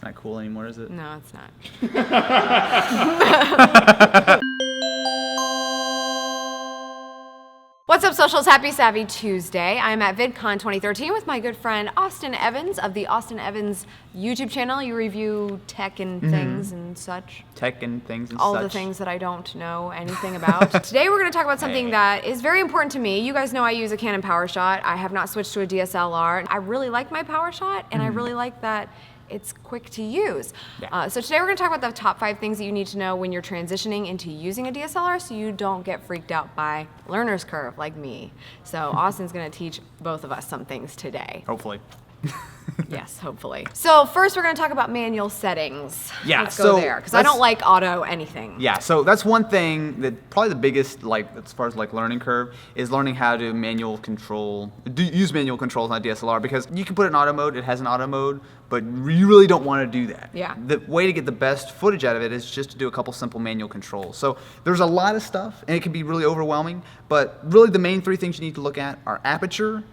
not cool anymore, is it? No, it's not. What's up, socials? Happy Savvy Tuesday. I'm at Vidcon 2013 with my good friend Austin Evans of the Austin Evans YouTube channel. You review tech and things and such. Tech and things and All such. the things that I don't know anything about. Today we're going to talk about something that is very important to me. You guys know I use a Canon PowerShot. I have not switched to a DSLR. I really like my PowerShot, and I really like that it's quick to use. Yeah. So today we're going to talk about the top 5 things that you need to know when you're transitioning into using a DSLR so you don't get freaked out by learner's curve like me. So Austin's going to teach both of us some things today. Hopefully. Yes, hopefully. So first we're going to talk about manual settings. Yeah, Let's go there, because I don't like auto anything. Yeah, so that's one thing that probably the biggest, like, as far as like learning curve, is learning how to use manual controls on a DSLR, because you can put it in auto mode, it has an auto mode, but you really don't want to do that. Yeah. The way to get the best footage out of it is just to do a couple simple manual controls. So there's a lot of stuff, and it can be really overwhelming, but really the main 3 things you need to look at are aperture,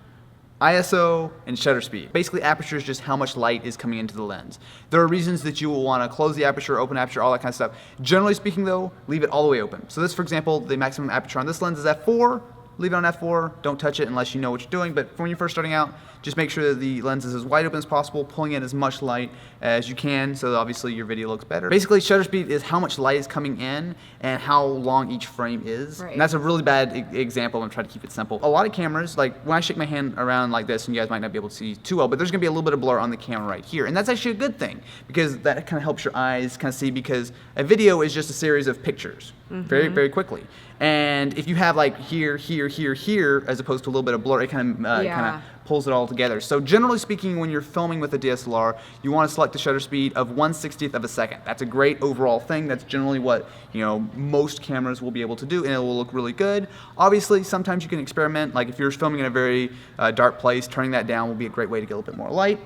ISO, and shutter speed. Basically, aperture is just how much light is coming into the lens. There are reasons that you will want to close the aperture, open aperture, all that kind of stuff. Generally speaking though, leave it all the way open. So this, for example, the maximum aperture on this lens is f4. Leave it on f4, don't touch it unless you know what you're doing, but when you're first starting out, just make sure that the lens is as wide open as possible, pulling in as much light as you can so that obviously your video looks better. Basically, shutter speed is how much light is coming in and how long each frame is. Right. And that's a really bad example. I'm trying to keep it simple. A lot of cameras, like when I shake my hand around like this, and you guys might not be able to see too well, but there's gonna be a little bit of blur on the camera right here. And that's actually a good thing, because that kind of helps your eyes kind of see, because a video is just a series of pictures very, very quickly. And if you have like here, here, here, here, as opposed to a little bit of blur, it kind of pulls it all together. So generally speaking, when you're filming with a DSLR, you want to select a shutter speed of 1/60th of a second. That's a great overall thing. That's generally what, you know, most cameras will be able to do, and it will look really good. Obviously, sometimes you can experiment. Like if you're filming in a very dark place, turning that down will be a great way to get a little bit more light.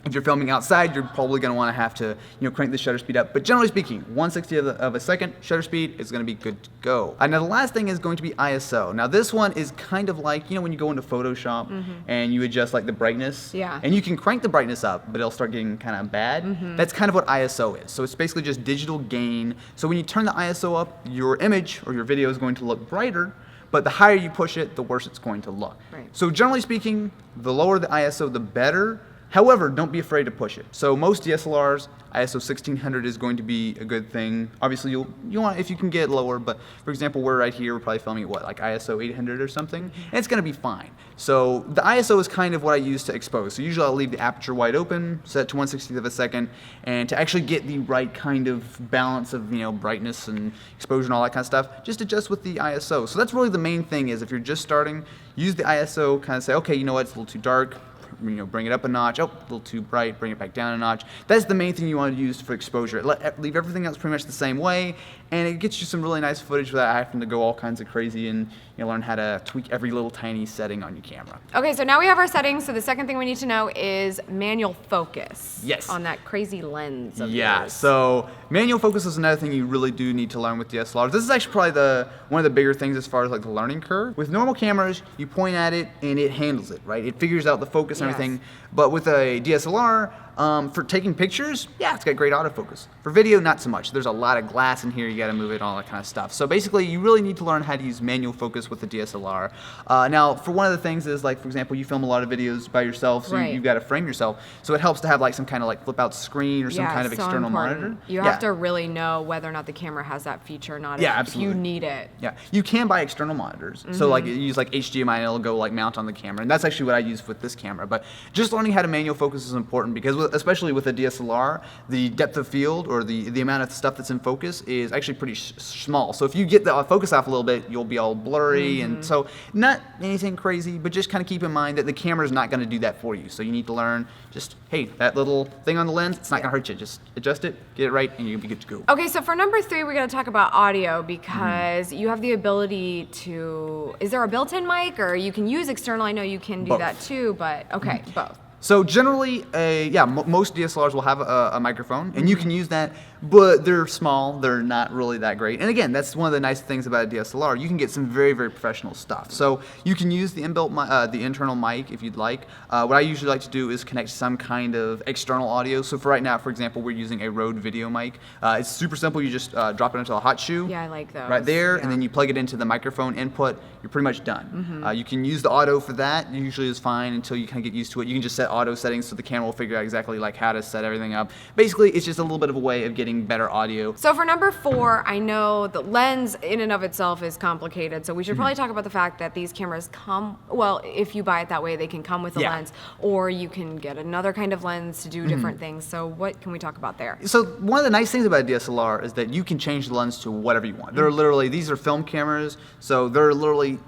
If you're filming outside, you're probably going to want to have to, you know, crank the shutter speed up. But generally speaking, 1/60th of a second shutter speed is going to be good to go. Now the last thing is going to be ISO. Now this one is kind of like, you know, when you go into Photoshop and you adjust like the brightness. Yeah. And you can crank the brightness up, but it'll start getting kind of bad. That's kind of what ISO is. So it's basically just digital gain. So when you turn the ISO up, your image or your video is going to look brighter. But the higher you push it, the worse it's going to look. Right. So generally speaking, the lower the ISO, the better. However, don't be afraid to push it. So most DSLRs, ISO 1600 is going to be a good thing. Obviously, you want, if you can get lower, but for example, we're right here, we're probably filming at what, like ISO 800 or something, and it's gonna be fine. So the ISO is kind of what I use to expose. So usually I'll leave the aperture wide open, set to 1/60th of a second, and to actually get the right kind of balance of, you know, brightness and exposure and all that kind of stuff, just adjust with the ISO. So that's really the main thing, is if you're just starting, use the ISO, kind of say, okay, you know what, it's a little too dark, you know, bring it up a notch. Oh, a little too bright, bring it back down a notch. That's the main thing you want to use for exposure. Leave everything else pretty much the same way, and it gets you some really nice footage without having to go all kinds of crazy and, you know, learn how to tweak every little tiny setting on your camera. Okay, so now we have our settings. So the second thing we need to know is manual focus. Yes. On that crazy lens of Yeah, yours. so manual focus is another thing you really do need to learn with DSLRs. This is actually probably one of the bigger things as far as like the learning curve. With normal cameras, you point at it and it handles it, right? It figures out the focus and everything. But with a DSLR, for taking pictures, yeah, it's got great autofocus. For video, not so much. There's a lot of glass in here, you gotta move it, all that kind of stuff. So basically, you really need to learn how to use manual focus with the DSLR. Now, for one of the things is, like, for example, you film a lot of videos by yourself, so you've gotta frame yourself. So it helps to have like some kind of like flip out screen or some kind of external monitor. You have to really know whether or not the camera has that feature or not. If you need it. Yeah, you can buy external monitors. So like you use like HDMI and it'll go like mount on the camera. And that's actually what I use with this camera. But just learning how to manual focus is important, because especially with a DSLR, the depth of field or the amount of stuff that's in focus is actually pretty small. So if you get the focus off a little bit, you'll be all blurry. And so not anything crazy, but just kind of keep in mind that the camera is not going to do that for you. So you need to learn just, hey, that little thing on the lens, it's not going to hurt you. Just adjust it, get it right, and you'll be good to go. Okay, so for number 3, we're going to talk about audio, because you have the ability to, is there a built-in mic, or you can use external? I know you can do that too, but okay, both. So generally, most DSLRs will have a microphone, and you can use that, but they're small. They're not really that great. And again, that's one of the nice things about a DSLR. You can get some very, very professional stuff. So you can use the the internal mic if you'd like. What I usually like to do is connect some kind of external audio. So for right now, for example, we're using a Rode video mic. It's super simple. You just drop it into a hot shoe. Yeah, I like those. Right there, yeah. and then you plug it into the microphone input. You're pretty much done. You can use the auto for that. It usually is fine until you kind of get used to it. You can just set auto settings so the camera will figure out exactly like how to set everything up. Basically, it's just a little bit of a way of getting better audio. So for number 4, I know the lens in and of itself is complicated, so we should probably talk about the fact that these cameras come, well, if you buy it that way, they can come with a lens, or you can get another kind of lens to do different things. So what can we talk about there? So one of the nice things about a DSLR is that you can change the lens to whatever you want. They're literally, these are film cameras, so they're literally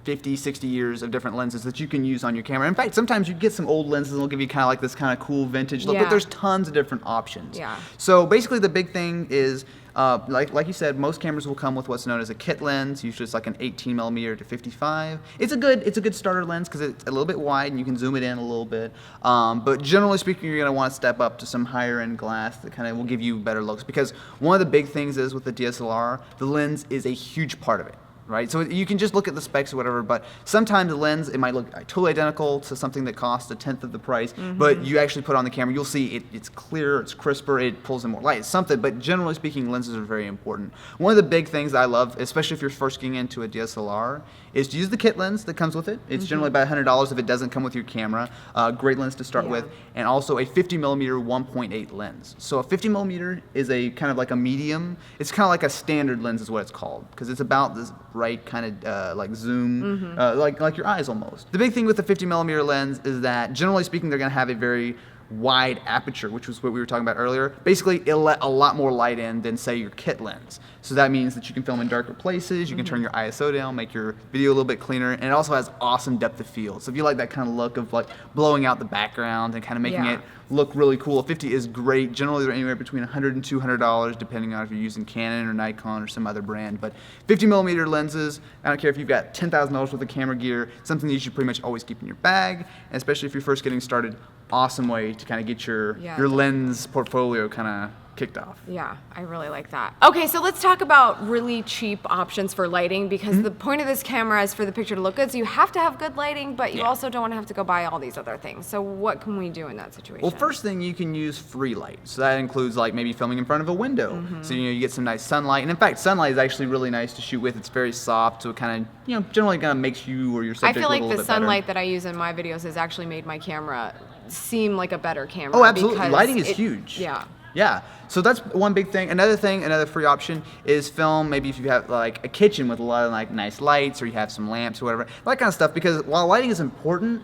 50, 60 years of different lenses that you can use on your camera. In fact, sometimes you get some old lenses and they'll give you kind of like this kind of cool vintage look, but there's tons of different options. Yeah. So basically the big thing is, like you said, most cameras will come with what's known as a kit lens. Usually it's like an 18mm to 55. It's a good starter lens because it's a little bit wide and you can zoom it in a little bit. But generally speaking, you're going to want to step up to some higher end glass that kind of will give you better looks, because one of the big things is with the DSLR, the lens is a huge part of it. Right, so you can just look at the specs or whatever, but sometimes the lens, it might look totally identical to something that costs a tenth of the price, but you actually put it on the camera, you'll see it's clearer, it's crisper, it pulls in more light, it's something, but generally speaking, lenses are very important. One of the big things that I love, especially if you're first getting into a DSLR, is to use the kit lens that comes with it. It's generally about $100 if it doesn't come with your camera. Great lens to start with, and also a 50mm 1.8 lens. So a 50mm is a kind of like a medium, it's kind of like a standard lens is what it's called, because it's about this right kind of like zoom, like your eyes almost. The big thing with the 50mm lens is that generally speaking, they're going to have a very wide aperture, which was what we were talking about earlier. Basically, it'll let a lot more light in than, say, your kit lens. So that means that you can film in darker places, you can turn your ISO down, make your video a little bit cleaner, and it also has awesome depth of field. So if you like that kind of look of like blowing out the background and kind of making it look really cool, 50 is great. Generally, they're anywhere between $100 and $200, depending on if you're using Canon or Nikon or some other brand. But 50mm lenses, I don't care if you've got $10,000 worth of camera gear, something that you should pretty much always keep in your bag, and especially if you're first getting started, awesome way to kind of get your lens portfolio kind of kicked off. Yeah, I really like that. Okay, so let's talk about really cheap options for lighting, because the point of this camera is for the picture to look good, so you have to have good lighting, but you also don't want to have to go buy all these other things. So what can we do in that situation? Well, first thing, you can use free light. So that includes like maybe filming in front of a window. So you get some nice sunlight, and in fact, sunlight is actually really nice to shoot with. It's very soft, so it kind of generally kind of makes you or your subject I feel look a little like the bit better. sunlight that I use in my videos has actually made my camera seem like a better camera. Oh, absolutely. Lighting is huge. Yeah. Yeah, so that's one big thing. Another free option is film, maybe if you have like a kitchen with a lot of like nice lights, or you have some lamps or whatever, that kind of stuff, because while lighting is important,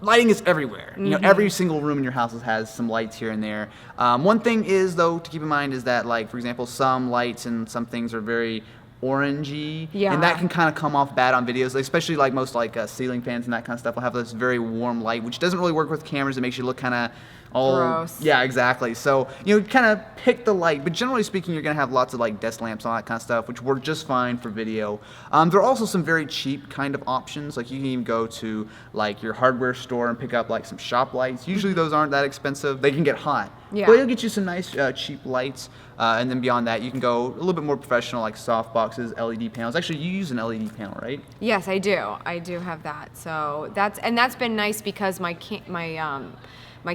lighting is everywhere. You know, every single room in your house has some lights here and there. One thing is, though, to keep in mind is that, like, for example, some lights and some things are very orangey, and that can kind of come off bad on videos, especially like most like ceiling fans and that kind of stuff will have this very warm light, which doesn't really work with cameras. It makes you look kind of all gross. Yeah, exactly. So kind of pick the light, but generally speaking, you're gonna have lots of like desk lamps and all that kind of stuff, which work just fine for video. There are also some very cheap kind of options. Like you can even go to like your hardware store and pick up like some shop lights. Usually those aren't that expensive. They can get hot, but it'll get you some nice cheap lights. And then beyond that, you can go a little bit more professional, like soft boxes, LED panels. Actually, you use an LED panel, right? Yes, I do. I do have that. So that's been nice, because my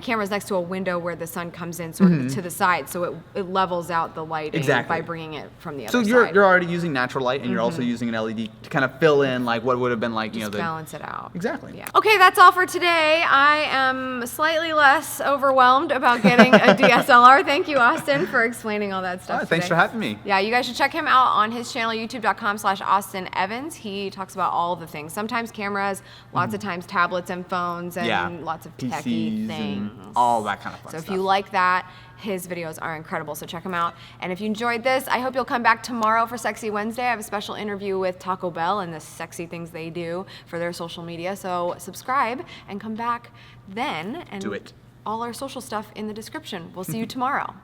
camera's next to a window where the sun comes in sort of to the side, so it levels out the lighting by bringing it from the other side. So you're already using natural light, and you're also using an LED to kind of fill in like what would have been like just balance it out. Exactly. Yeah. Okay, that's all for today. I am slightly less overwhelmed about getting a DSLR. Thank you, Austin, for explaining all that stuff. Thanks for having me. Yeah, you guys should check him out on his channel, youtube.com/Austin Evans. He talks about all the things. Sometimes cameras, lots of times tablets and phones, and lots of techie things. All that kind of fun stuff. So if you like that, his videos are incredible, so check him out. And if you enjoyed this, I hope you'll come back tomorrow for Sexy Wednesday. I have a special interview with Taco Bell and the sexy things they do for their social media. So subscribe and come back then. And do it. All our social stuff in the description. We'll see you tomorrow.